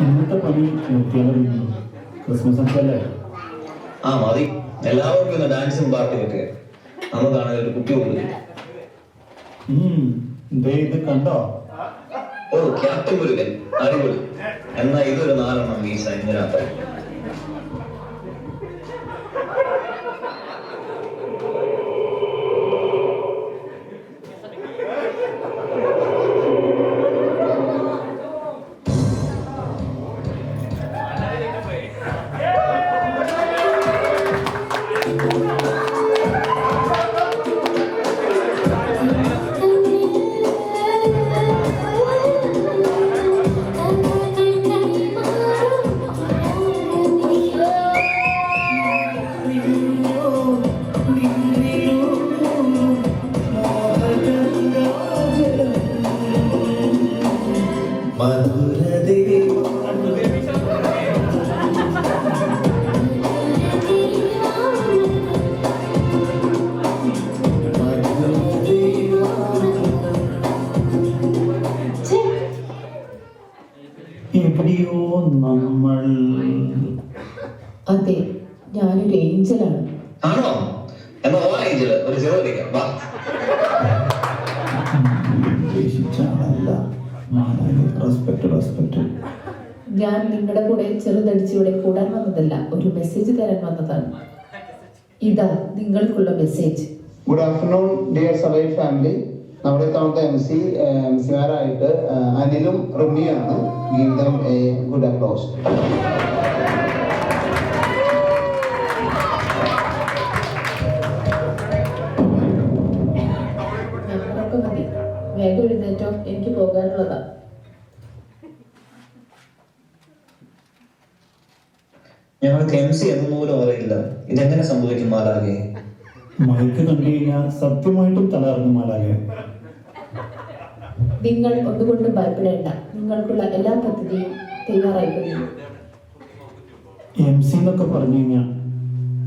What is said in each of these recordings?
ഇന്നത്തെ പണി നിർത്തിയാലും ക്രിസ്മസ് ഒക്കെ അല്ലേ? ആ മതി, എല്ലാവർക്കും ഇന്ന് ഡാൻസും പാർട്ടിയും ഒക്കെ. നമുക്കാണെങ്കിൽ ഒരു കുട്ടി കൊടുക്കും. ഇത് കണ്ടോ? ഓ ക്യാപ്റ്റൻ മുരുകൻ, അടിപൊളി. എന്നാ ഇതൊരു 4 വീസ ഇന്ന് രാത്രി. എവിടെയോ നമ്മൾ. അതെ, ഞാനൊരു ഏഞ്ചലാണ്. ആണോ? എന്നാ ഓ ഏഞ്ചല് ഒരു ചെറു വിളിക്കാം. വാ. ഞാൻ നിങ്ങളുടെ കൂടെ ചെറുതടിച്ച് ഇവിടെ കൂടാൻ വന്നതല്ല, ഒരു മെസ്സേജ് തരാൻ വന്നതാണ്. ഇതാ നിങ്ങൾക്കുള്ള മെസ്സേജ്. ഗുഡ് ആഫ്റ്റർനൂൺ ഡിയർ സലൈ ഫാമിലി. നമ്മുടെ ഇത്തവണത്തെ എംസിമാരായിട്ട് അനിലും റിമിയാണ്. Give them a good applause. ഞങ്ങളൊക്കെ മതി, വേഗം എഴുന്നേറ്റോ, എനിക്ക് പോകാനുള്ളതാ. ഞങ്ങൾക്ക് MC എന്ന് പോലും അറിയില്ല. ഇതെങ്ങനെ സംഭവിക്കും മാലാകെ? മൈക്ക് കണ്ടു കഴിഞ്ഞാൽ സത്യമായിട്ടും തലയിറങ്ങും മാലാകെ. നിങ്ങൾ ഒന്നുകൊണ്ടും ഭയപ്പെടേണ്ട, നിങ്ങൾക്കുള്ള എല്ലാ പദ്ധതിയും തയ്യാറായിക്കഴിഞ്ഞു. MC എന്നൊക്കെ പറഞ്ഞു കഴിഞ്ഞാൽ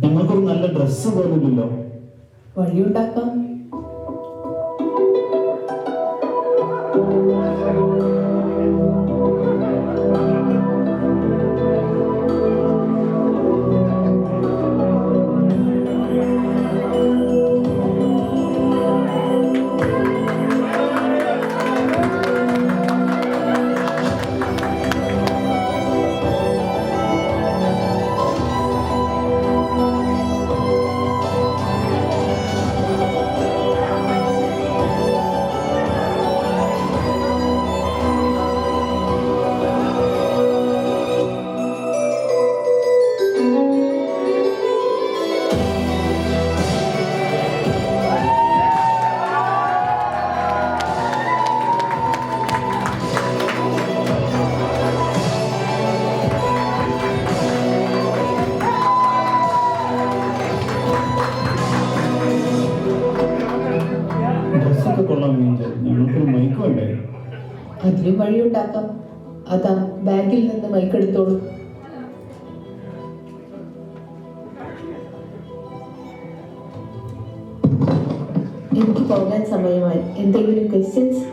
ഞങ്ങൾക്കൊരു നല്ല ഡ്രസ്സ് പോലുമില്ലല്ലോ. വഴിയുണ്ടാക്കാം. അതിന് വഴിയുണ്ടാക്കാം. അതാ ബാഗിൽ നിന്ന് മൈക്കെടുത്തോളൂ. എനിക്ക് പോകാൻ സമയമായി. എന്തെങ്കിലും ക്വസ്റ്റ്യൻസ്?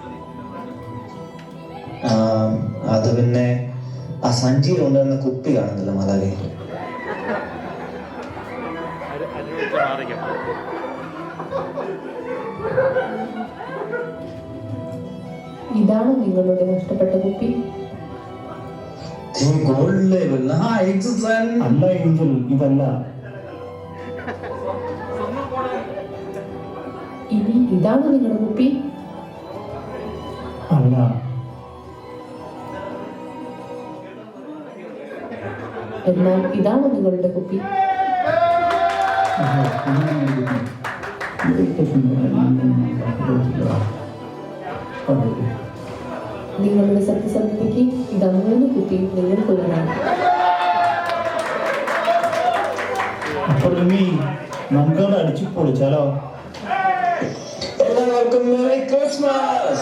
അത് പിന്നെ ആ സഞ്ചിയിൽ ഉണ്ടായിരുന്ന കുപ്പി കാണുന്നില്ല മാലാകെ. ഇതാണ് നിങ്ങളുടെ നഷ്ടപ്പെട്ട കുപ്പി. അല്ല ഏഞ്ചൽ, ഇതല്ല. ഇനി ഇതാണ് നിങ്ങളുടെ കുപ്പി. അല്ല. എന്നാൽ ഇതാണ് നിങ്ങളുടെ കുപ്പി. നിങ്ങളുടെ സത്യസന്ധതയ്ക്ക് ഇതാ 3 കുപ്പിയും നിങ്ങൾക്കുള്ളതാണ്. അപ്പോൾ നമുക്കവിടെ അടിച്ചു പൊളിച്ചാലോ? എല്ലാവർക്കും മെറി ക്രിസ്മസ്.